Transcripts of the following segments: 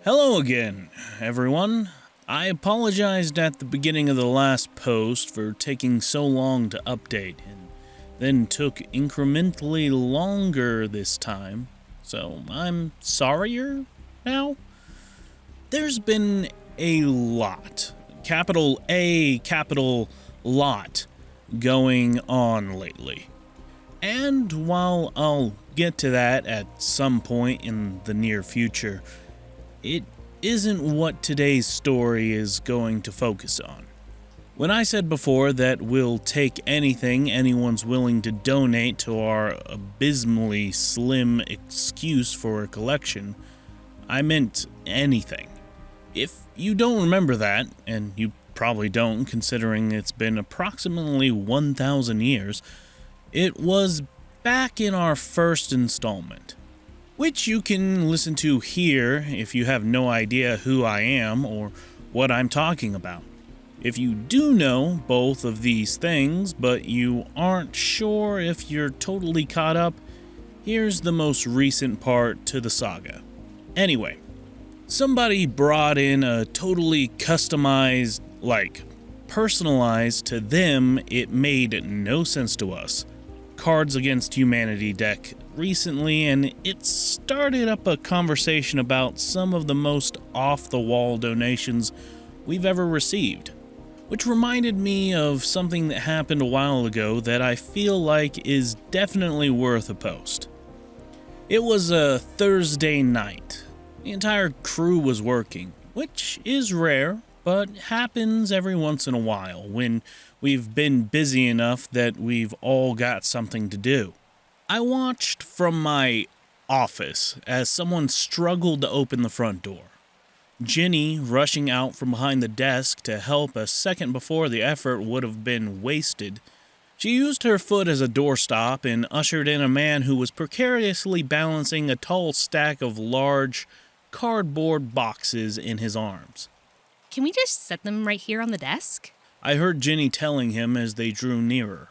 Hello again, everyone. I apologized at the beginning of the last post for taking so long to update, and then took incrementally longer this time, so I'm sorrier now. There's been a lot, capital A, capital lot, going on lately. And while I'll get to that at some point in the near future, it isn't what today's story is going to focus on. When I said before that we'll take anything anyone's willing to donate to our abysmally slim excuse for a collection, I meant anything. If you don't remember that, and you probably don't considering it's been approximately 1,000 years, it was back in our first installment, which you can listen to here if you have no idea who I am or what I'm talking about. If you do know both of these things, but you aren't sure if you're totally caught up, here's the most recent part to the saga. Anyway, somebody brought in a totally customized, personalized to them, it made no sense to us, Cards Against Humanity deck recently, and it started up a conversation about some of the most off-the-wall donations we've ever received, which reminded me of something that happened a while ago that I feel like is definitely worth a post. It was a Thursday night. The entire crew was working, which is rare, but happens every once in a while when we've been busy enough that we've all got something to do. I watched from my office as someone struggled to open the front door. Jenny rushing out from behind the desk to help a second before the effort would have been wasted. She used her foot as a doorstop and ushered in a man who was precariously balancing a tall stack of large cardboard boxes in his arms. Can we just set them right here on the desk? I heard Jenny telling him as they drew nearer.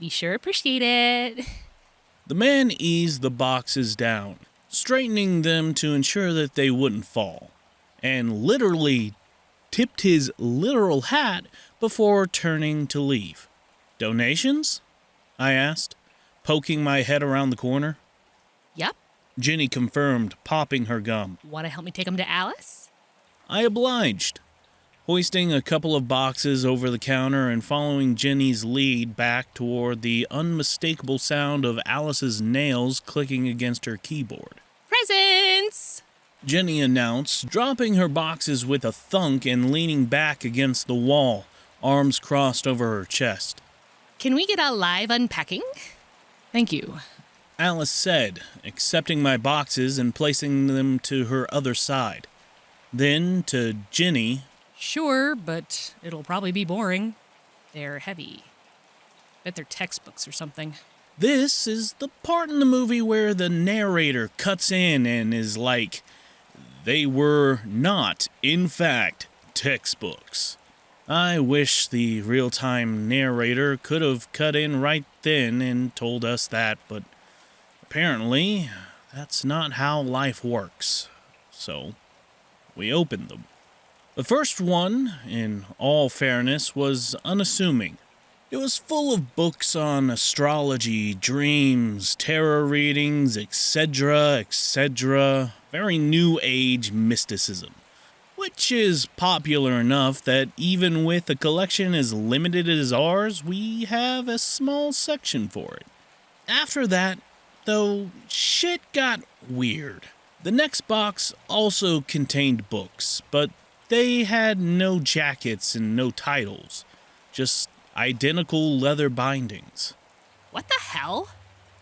We sure appreciate it. The man eased the boxes down, straightening them to ensure that they wouldn't fall, and literally tipped his literal hat before turning to leave. Donations? I asked, poking my head around the corner. Yep. Jenny confirmed, popping her gum. Want to help me take them to Alice? I obliged, hoisting a couple of boxes over the counter and following Jenny's lead back toward the unmistakable sound of Alice's nails clicking against her keyboard. Presents! Jenny announced, dropping her boxes with a thunk and leaning back against the wall, arms crossed over her chest. Can we get a live unpacking? Thank you. Alice said, accepting my boxes and placing them to her other side. Then, to Jenny, Sure, but it'll probably be boring. They're heavy. Bet they're textbooks or something. this is the part in the movie where the narrator cuts in and is like, they were not, in fact, textbooks. I wish the real-time narrator could have cut in right then and told us that, but apparently that's not how life works. So, we opened them. The first one, in all fairness, was unassuming. It was full of books on astrology, dreams, tarot readings, etc., etc., very new age mysticism, which is popular enough that even with a collection as limited as ours, we have a small section for it. After that, though, shit got weird. The next box also contained books, but they had no jackets and no titles, just identical leather bindings. What the hell?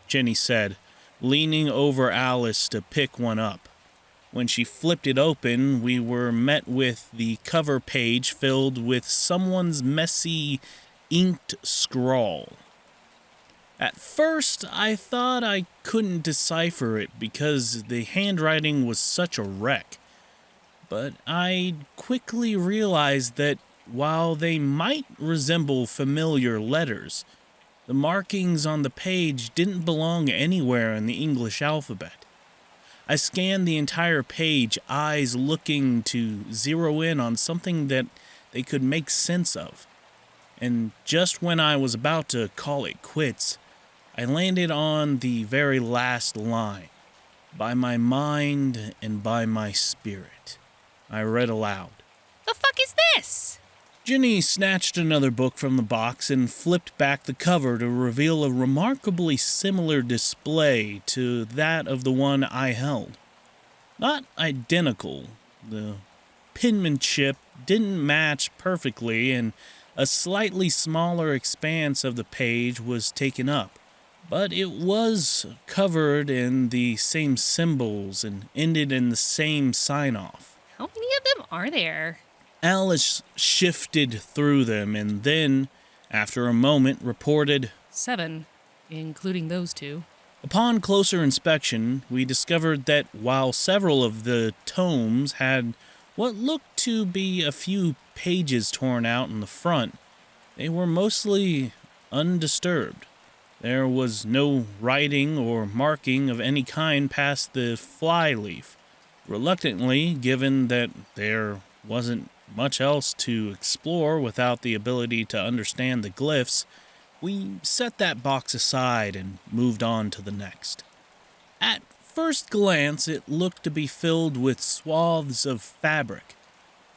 Jenny said, leaning over Alice to pick one up. When she flipped it open, we were met with the cover page filled with someone's messy, inked scrawl. At first, I thought I couldn't decipher it because the handwriting was such a wreck. But I quickly realized that while they might resemble familiar letters, the markings on the page didn't belong anywhere in the English alphabet. I scanned the entire page, eyes looking to zero in on something that they could make sense of. And just when I was about to call it quits, I landed on the very last line. By my mind and by my spirit. I read aloud. The fuck is this? Ginny snatched another book from the box and flipped back the cover to reveal a remarkably similar display to that of the one I held. Not identical. The penmanship didn't match perfectly, and a slightly smaller expanse of the page was taken up. But it was covered in the same symbols and ended in the same sign-off. How many of them are there? Alice shifted through them and then, after a moment, reported, 7, including those 2. Upon closer inspection, we discovered that while several of the tomes had what looked to be a few pages torn out in the front, they were mostly undisturbed. There was no writing or marking of any kind past the flyleaf. Reluctantly, given that there wasn't much else to explore without the ability to understand the glyphs, we set that box aside and moved on to the next. At first glance, it looked to be filled with swaths of fabric,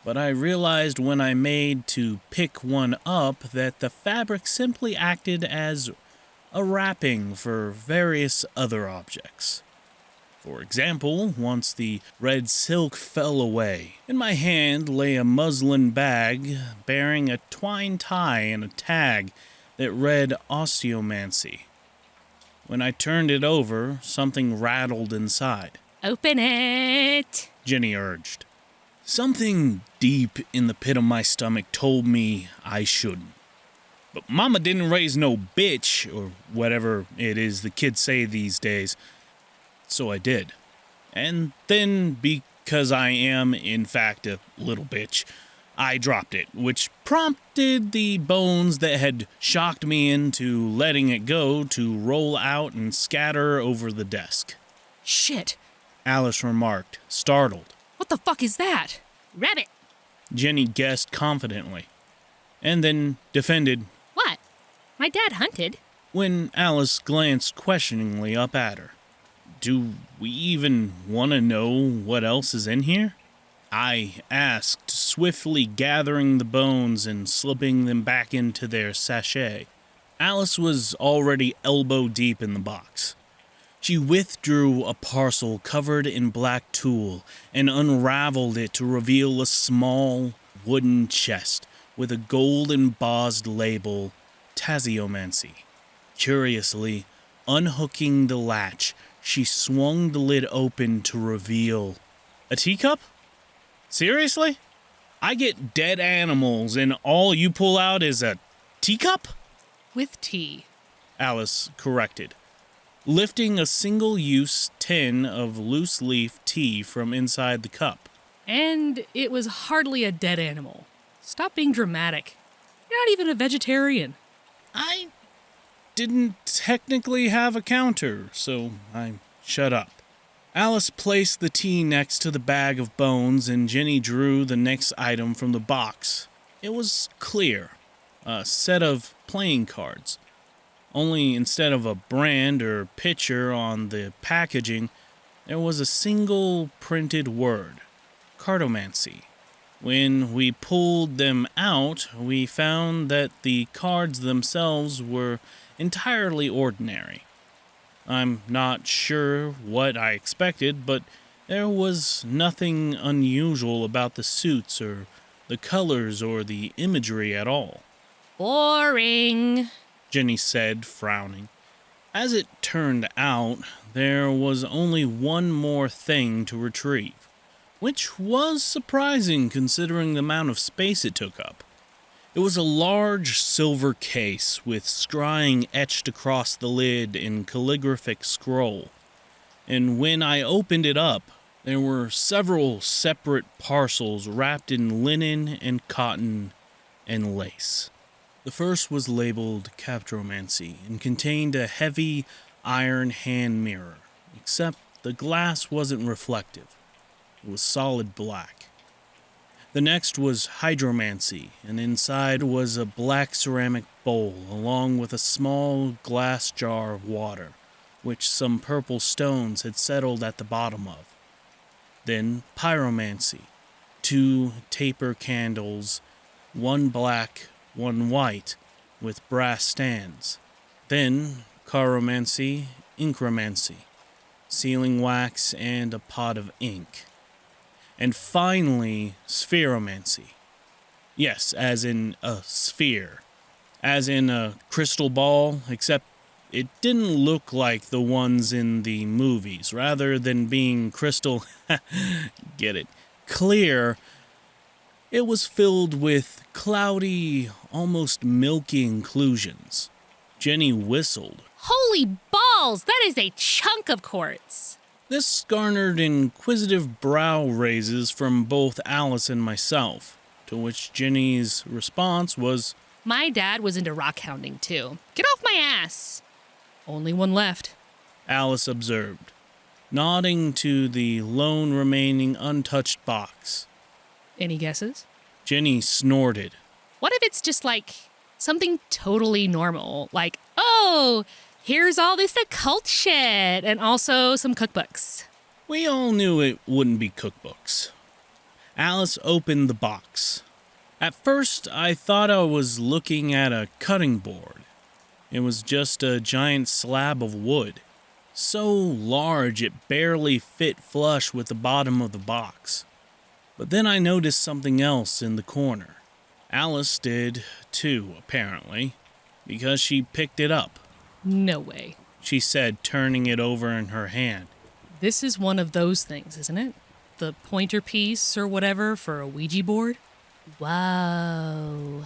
but I realized when I made to pick one up that the fabric simply acted as a wrapping for various other objects. For example, once the red silk fell away, in my hand lay a muslin bag bearing a twine tie and a tag that read osteomancy. When I turned it over, something rattled inside. Open it! Jenny urged. Something deep in the pit of my stomach told me I shouldn't. But Mama didn't raise no bitch, or whatever it is the kids say these days. So I did. And then, because I am, in fact, a little bitch, I dropped it, which prompted the bones that had shocked me into letting it go to roll out and scatter over the desk. Shit! Alice remarked, startled. What the fuck is that? Rabbit! Jenny guessed confidently, and then defended. What? My dad hunted. When Alice glanced questioningly up at her. Do we even want to know what else is in here? I asked, swiftly gathering the bones and slipping them back into their sachet. Alice was already elbow deep in the box. She withdrew a parcel covered in black tulle and unraveled it to reveal a small wooden chest with a gold embossed label, Tasseomancy. Curiously, unhooking the latch, she swung the lid open to reveal a teacup? Seriously? I get dead animals and all you pull out is a teacup? With tea. Alice corrected, lifting a single-use tin of loose-leaf tea from inside the cup. And it was hardly a dead animal. Stop being dramatic. You're not even a vegetarian. I didn't technically have a counter, so I shut up. Alice placed the tea next to the bag of bones, and Jenny drew the next item from the box. It was clear, a set of playing cards. Only instead of a brand or picture on the packaging, there was a single printed word, cartomancy. When we pulled them out, we found that the cards themselves were entirely ordinary. I'm not sure what I expected, but there was nothing unusual about the suits or the colors or the imagery at all. Boring, Jenny said, frowning. As it turned out, there was only one more thing to retrieve, which was surprising considering the amount of space it took up. It was a large silver case with scrying etched across the lid in calligraphic scroll, and when I opened it up, there were several separate parcels wrapped in linen and cotton and lace. The first was labeled Captromancy and contained a heavy iron hand mirror, except the glass wasn't reflective. It was solid black. The next was hydromancy, and inside was a black ceramic bowl along with a small glass jar of water, which some purple stones had settled at the bottom of. Then pyromancy, 2 taper candles, 1 black, 1 white, with brass stands. Then chiromancy, incremancy, sealing wax, and a pot of ink. And finally, spheromancy. Yes, as in a sphere. As in a crystal ball, except it didn't look like the ones in the movies. Rather than being crystal, get it, clear, it was filled with cloudy, almost milky inclusions. Jenny whistled. Holy balls! That is a chunk of quartz. This garnered inquisitive brow raises from both Alice and myself, to which Jenny's response was, My dad was into rock hounding too. Get off my ass! Only one left. Alice observed, nodding to the lone remaining untouched box. Any guesses? Jenny snorted. What if it's just like something totally normal? Like, oh, here's all this occult shit and also some cookbooks. We all knew it wouldn't be cookbooks. Alice opened the box. At first, I thought I was looking at a cutting board. It was just a giant slab of wood, so large it barely fit flush with the bottom of the box. But then I noticed something else in the corner. Alice did too, apparently, because she picked it up. No way. She said, turning it over in her hand. This is one of those things, isn't it? The pointer piece or whatever for a Ouija board? Wow.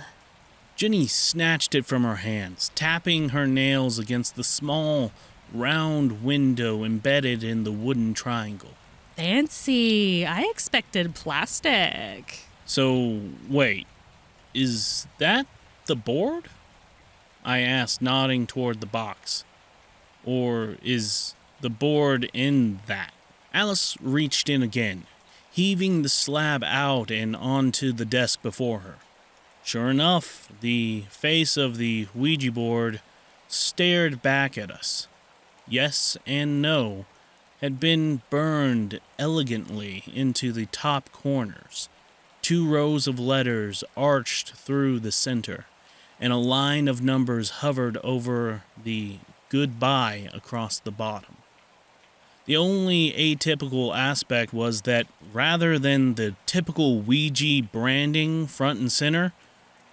Jenny snatched it from her hands, tapping her nails against the small, round window embedded in the wooden triangle. Fancy. I expected plastic. So, wait, is that the board? I asked, nodding toward the box. Or is the board in that? Alice reached in again, heaving the slab out and onto the desk before her. Sure enough, the face of the Ouija board stared back at us. Yes and no had been burned elegantly into the top corners. 2 rows of letters arched through the center, and a line of numbers hovered over the goodbye across the bottom. The only atypical aspect was that rather than the typical Ouija branding front and center,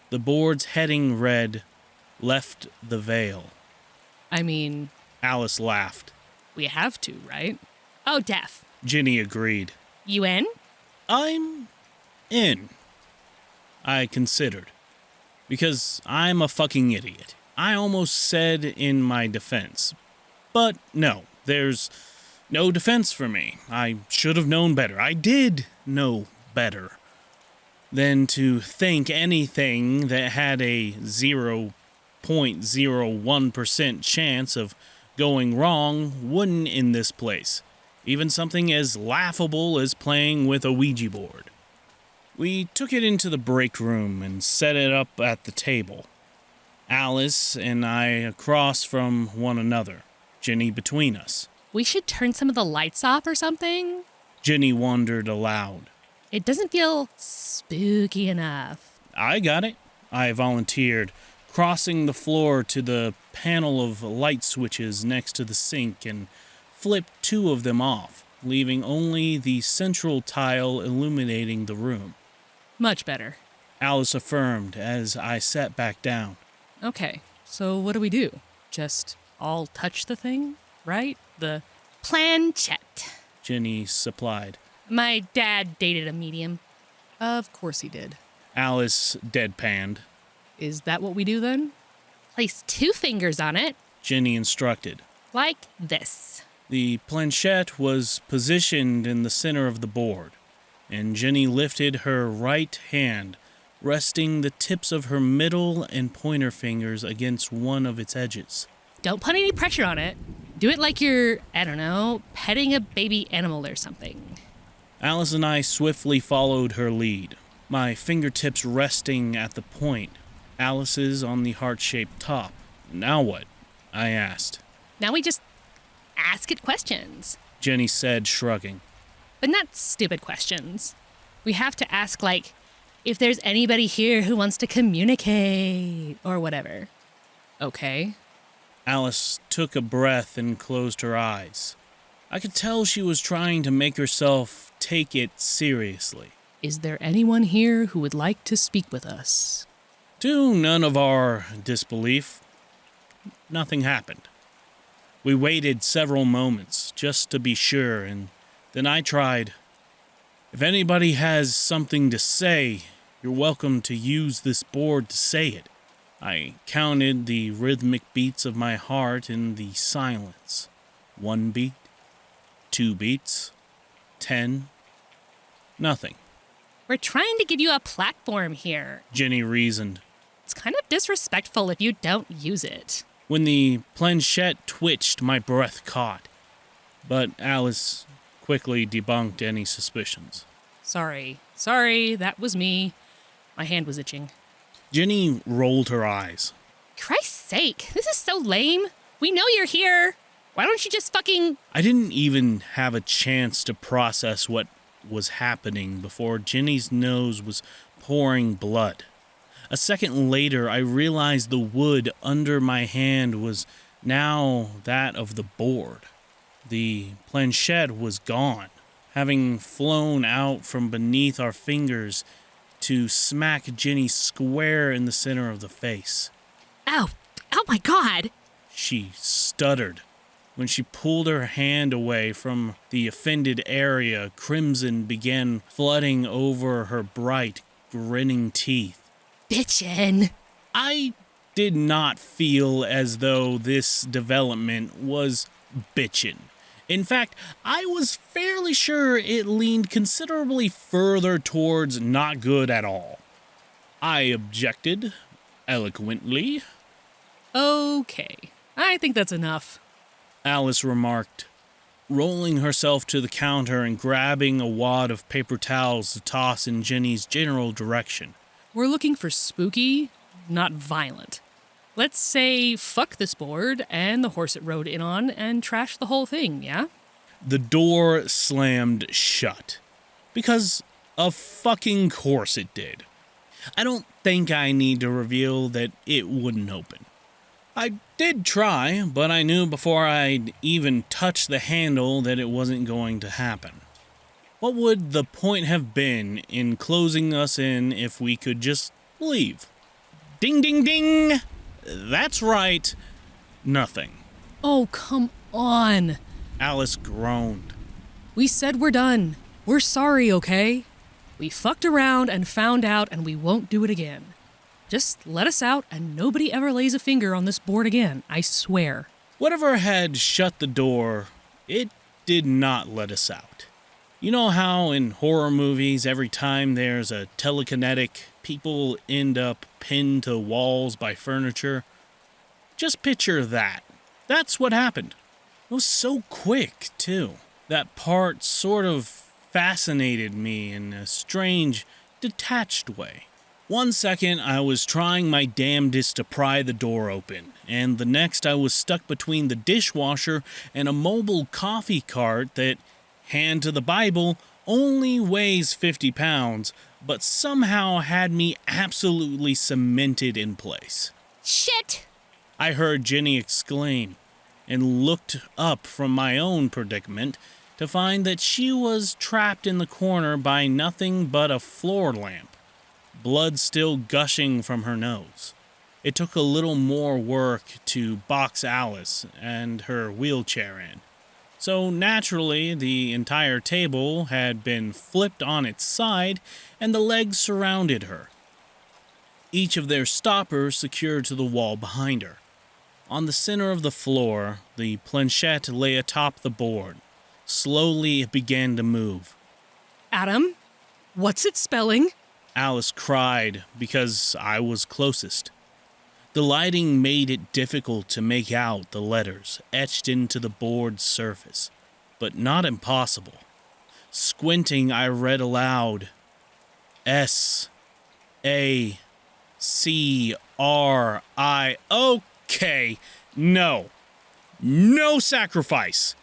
the board's heading read, "Left the Vale." I mean, Alice laughed. we have to, right? Oh, deaf. Ginny agreed. You in? I'm in. I considered. Because I'm a fucking idiot. I almost said in my defense. But no, there's no defense for me. I should have known better. I did know better than to think anything that had a 0.01% chance of going wrong wouldn't in this place. Even something as laughable as playing with a Ouija board. We took it into the break room and set it up at the table. Alice and I across from one another, Ginny between us. We should turn some of the lights off or something? Ginny wondered aloud. It doesn't feel spooky enough. I got it, I volunteered, crossing the floor to the panel of light switches next to the sink and flipped 2 of them off, leaving only the central tile illuminating the room. Much better. Alice affirmed as I sat back down. Okay, so what do we do? Just all touch the thing, right? The planchette. Ginny supplied. My dad dated a medium. Of course he did. Alice deadpanned. Is that what we do then? Place 2 fingers on it. Ginny instructed. Like this. The planchette was positioned in the center of the board, and Ginny lifted her right hand, resting the tips of her middle and pointer fingers against one of its edges. Don't put any pressure on it. Do it like you're, I don't know, petting a baby animal or something. Alice and I swiftly followed her lead, my fingertips resting at the point, Alice's on the heart-shaped top. Now what? I asked. Now we just ask it questions. Jenny said, shrugging. But not stupid questions. We have to ask, like, if there's anybody here who wants to communicate, or whatever. Okay. Alice took a breath and closed her eyes. I could tell she was trying to make herself take it seriously. Is there anyone here who would like to speak with us? To none of our disbelief, nothing happened. We waited several moments just to be sure, and then I tried. If anybody has something to say, you're welcome to use this board to say it. I counted the rhythmic beats of my heart in the silence. 1 beat, 2 beats, 10. Nothing. We're trying to give you a platform here. Jenny reasoned. It's kind of disrespectful if you don't use it. When the planchette twitched, my breath caught. But Alice quickly debunked any suspicions. Sorry, that was me. My hand was itching. Jenny rolled her eyes. Christ's sake, this is so lame. We know you're here. Why don't you just fucking... I didn't even have a chance to process what was happening before Jenny's nose was pouring blood. A second later, I realized the wood under my hand was now that of the board. The planchette was gone, having flown out from beneath our fingers to smack Jenny square in the center of the face. Ow! Oh my god! She stuttered. When she pulled her hand away from the offended area, crimson began flooding over her bright, grinning teeth. Bitchin'. I did not feel as though this development was bitchin'. In fact, I was fairly sure it leaned considerably further towards not good at all. I objected, eloquently. Okay, I think that's enough. Alice remarked, rolling herself to the counter and grabbing a wad of paper towels to toss in Jenny's general direction. We're looking for spooky, not violent. Let's say fuck this board and the horse it rode in on and trash the whole thing, yeah? The door slammed shut. Because of fucking course it did. I don't think I need to reveal that it wouldn't open. I did try, but I knew before I'd even touched the handle that it wasn't going to happen. What would the point have been in closing us in if we could just leave? Ding, ding, ding! That's right. Nothing. Oh, come on. Alice groaned. We said we're done. We're sorry, okay? We fucked around and found out and we won't do it again. Just let us out and nobody ever lays a finger on this board again, I swear. Whatever had shut the door, it did not let us out. You know how in horror movies, every time there's a telekinetic, people end up pinned to walls by furniture? Just picture that. That's what happened. It was so quick, too. That part sort of fascinated me in a strange, detached way. 1 second, I was trying my damnedest to pry the door open, and the next I was stuck between the dishwasher and a mobile coffee cart that, hand to the Bible, only weighs 50 pounds, but somehow had me absolutely cemented in place. Shit! I heard Jenny exclaim, and looked up from my own predicament to find that she was trapped in the corner by nothing but a floor lamp, blood still gushing from her nose. It took a little more work to box Alice and her wheelchair in. So naturally, the entire table had been flipped on its side, and the legs surrounded her, each of their stoppers secured to the wall behind her. On the center of the floor, the planchette lay atop the board. Slowly, it began to move. Adam, what's it spelling? Alice cried because I was closest. The lighting made it difficult to make out the letters etched into the board's surface, but not impossible. Squinting, I read aloud, S-A-C-R-I. Okay, no. No sacrifice.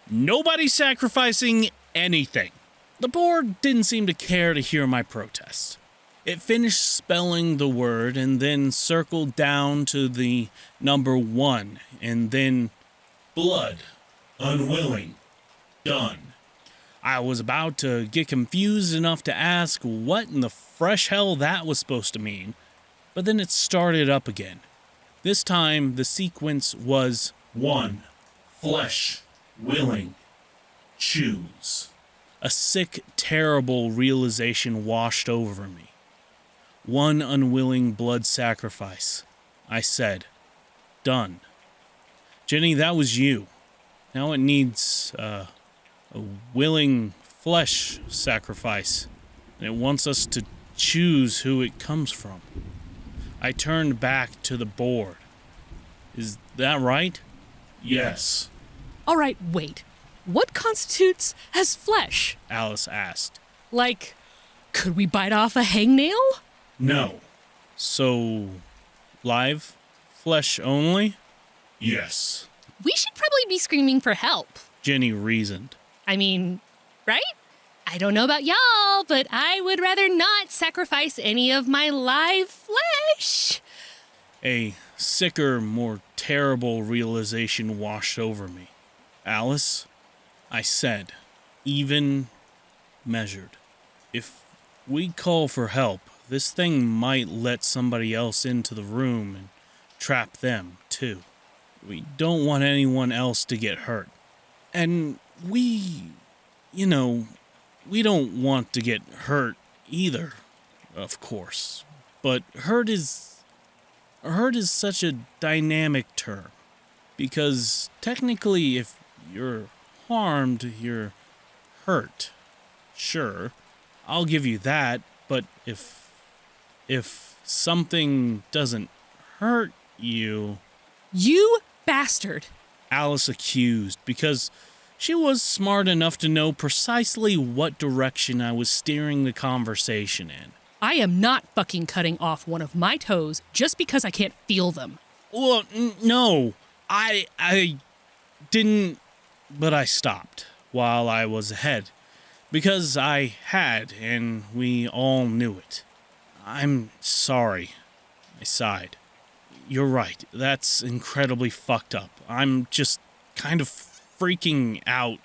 Nobody sacrificing anything. The board didn't seem to care to hear my protest. It finished spelling the word and then circled down to the number 1 and then blood, unwilling, done. I was about to get confused enough to ask what in the fresh hell that was supposed to mean, but then it started up again. This time the sequence was 1. Flesh, willing, choose. A sick, terrible realization washed over me. 1 unwilling blood sacrifice. I said, done. Jenny, that was you. Now it needs, a willing flesh sacrifice, and it wants us to choose who it comes from. I turned back to the board. Is that right? Yes. All right, wait. What constitutes as flesh? Alice asked. Like, could we bite off a hangnail? No. So, live flesh only? Yes. We should probably be screaming for help. Jenny reasoned. I mean, right? I don't know about y'all, but I would rather not sacrifice any of my live flesh. A sicker, more terrible realization washed over me. Alice, I said, even measured. If we call for help, this thing might let somebody else into the room and trap them, too. We don't want anyone else to get hurt. And we don't want to get hurt either, of course. But hurt is such a dynamic term. Because technically, if you're harmed, you're hurt. Sure, I'll give you that, but if something doesn't hurt you... You bastard! Alice accused, because she was smart enough to know precisely what direction I was steering the conversation in. I am not fucking cutting off one of my toes just because I can't feel them. Well, no, I didn't, but I stopped while I was ahead, because I had, and we all knew it. I'm sorry, I sighed. You're right, that's incredibly fucked up. I'm just kind of freaking out,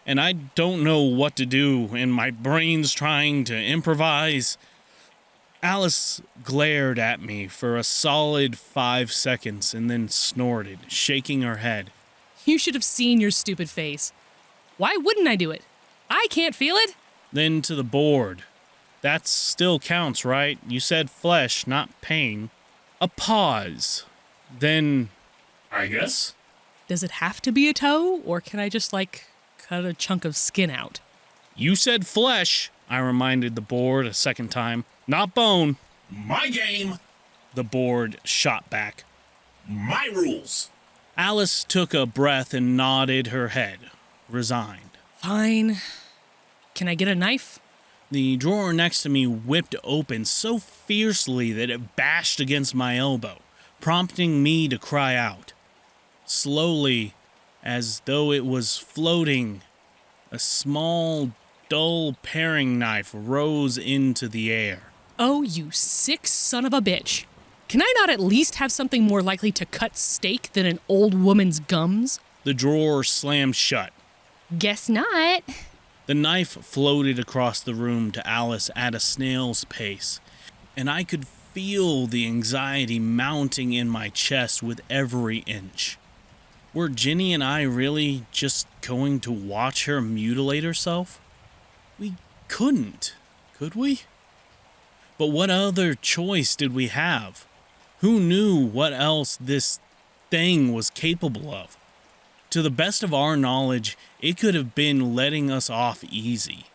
and I don't know what to do, and my brain's trying to improvise. Alice glared at me for a solid 5 seconds and then snorted, shaking her head. You should have seen your stupid face. Why wouldn't I do it? I can't feel it. Then to the board. That still counts, right? You said flesh, not pain. A pause. Then, I guess? Does it have to be a toe, or can I just, cut a chunk of skin out? You said flesh, I reminded the board a second time. Not bone. My game, the board shot back. My rules. Alice took a breath and nodded her head, resigned. Fine. Can I get a knife? The drawer next to me whipped open so fiercely that it bashed against my elbow, prompting me to cry out. Slowly, as though it was floating, a small, dull paring knife rose into the air. Oh, you sick son of a bitch. Can I not at least have something more likely to cut steak than an old woman's gums? The drawer slammed shut. Guess not. The knife floated across the room to Alice at a snail's pace, and I could feel the anxiety mounting in my chest with every inch. Were Ginny and I really just going to watch her mutilate herself? We couldn't, could we? But what other choice did we have? Who knew what else this thing was capable of? To the best of our knowledge, it could have been letting us off easy.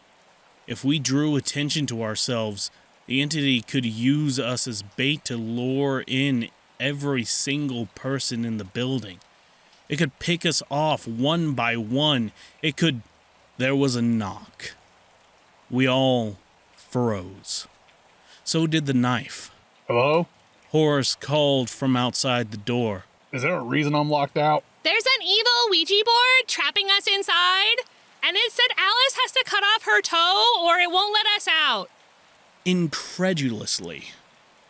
If we drew attention to ourselves, the entity could use us as bait to lure in every single person in the building. It could pick us off one by one. There was a knock. We all froze. So did the knife. Hello? Horace called from outside the door. Is there a reason I'm locked out? There's an evil Ouija board trapping us inside, and it said Alice has to cut off her toe or it won't let us out. Incredulously,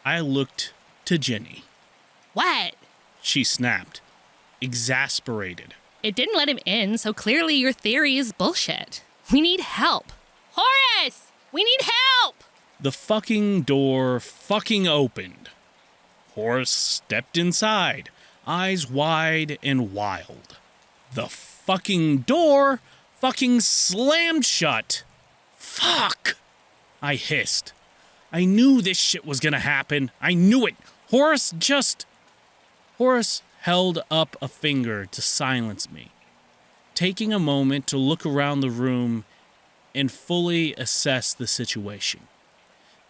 I looked to Jenny. What? She snapped, exasperated. It didn't let him in, so clearly your theory is bullshit. We need help. Horace! We need help! The fucking door fucking opened. Horace stepped inside, eyes wide and wild. The fucking door fucking slammed shut. Fuck! I hissed. I knew this shit was gonna happen. I knew it. Horace held up a finger to silence me, taking a moment to look around the room and fully assess the situation.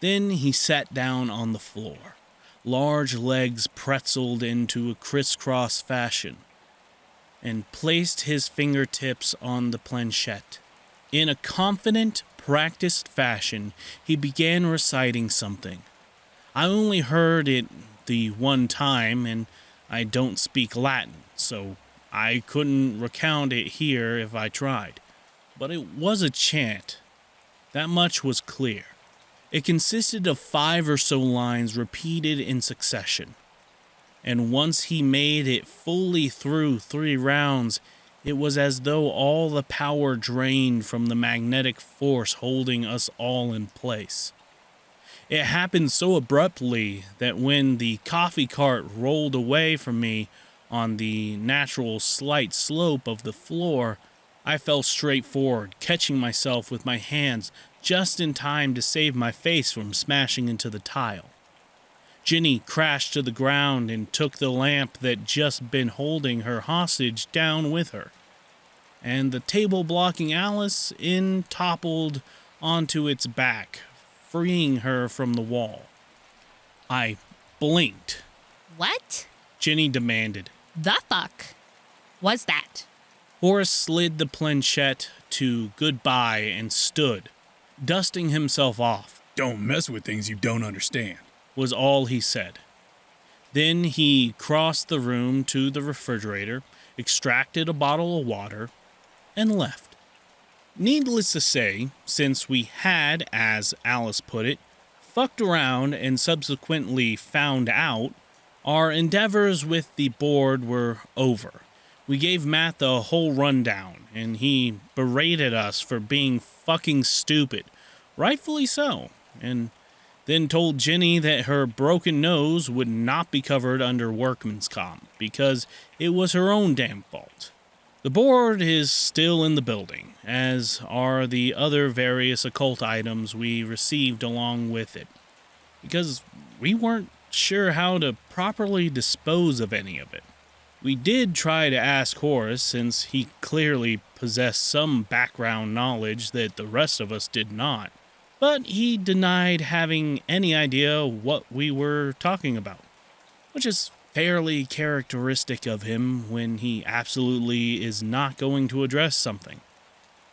Then he sat down on the floor, large legs pretzeled into a crisscross fashion, and placed his fingertips on the planchette. In a confident, practiced fashion, he began reciting something. I only heard it the one time, and I don't speak Latin, so I couldn't recount it here if I tried. But it was a chant. That much was clear. It consisted of 5 or so lines repeated in succession. And once he made it fully through 3 rounds, it was as though all the power drained from the magnetic force holding us all in place. It happened so abruptly that when the coffee cart rolled away from me on the natural slight slope of the floor, I fell straight forward, catching myself with my hands just in time to save my face from smashing into the tile. Jenny crashed to the ground and took the lamp that just been holding her hostage down with her, and the table blocking Alice in toppled onto its back, freeing her from the wall. I blinked. What? Jenny demanded. The fuck was that? Horace slid the planchette to goodbye and stood, dusting himself off. Don't mess with things you don't understand, was all he said. Then he crossed the room to the refrigerator, extracted a bottle of water, and left. Needless to say, since we had, as Alice put it, fucked around and subsequently found out, our endeavors with the board were over. We gave Matt the whole rundown, and he berated us for being fucking stupid, rightfully so, and then told Jenny that her broken nose would not be covered under workman's comp, because it was her own damn fault. The board is still in the building, as are the other various occult items we received along with it, because we weren't sure how to properly dispose of any of it. We did try to ask Horace, since he clearly possessed some background knowledge that the rest of us did not, but he denied having any idea what we were talking about, which is fairly characteristic of him when he absolutely is not going to address something.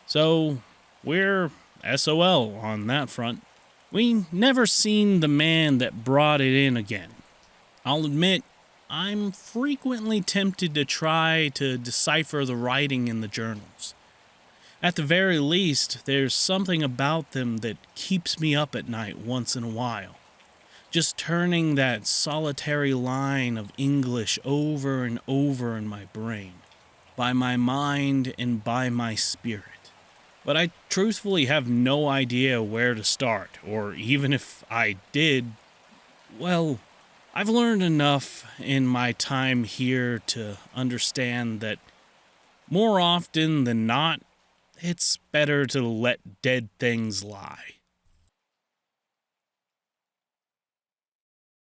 So, we're SOL on that front. We never seen the man that brought it in again. I'll admit, I'm frequently tempted to try to decipher the writing in the journals. At the very least, there's something about them that keeps me up at night once in a while. Just turning that solitary line of English over and over in my brain, by my mind and by my spirit. But I truthfully have no idea where to start, or even if I did, well, I've learned enough in my time here to understand that more often than not, it's better to let dead things lie.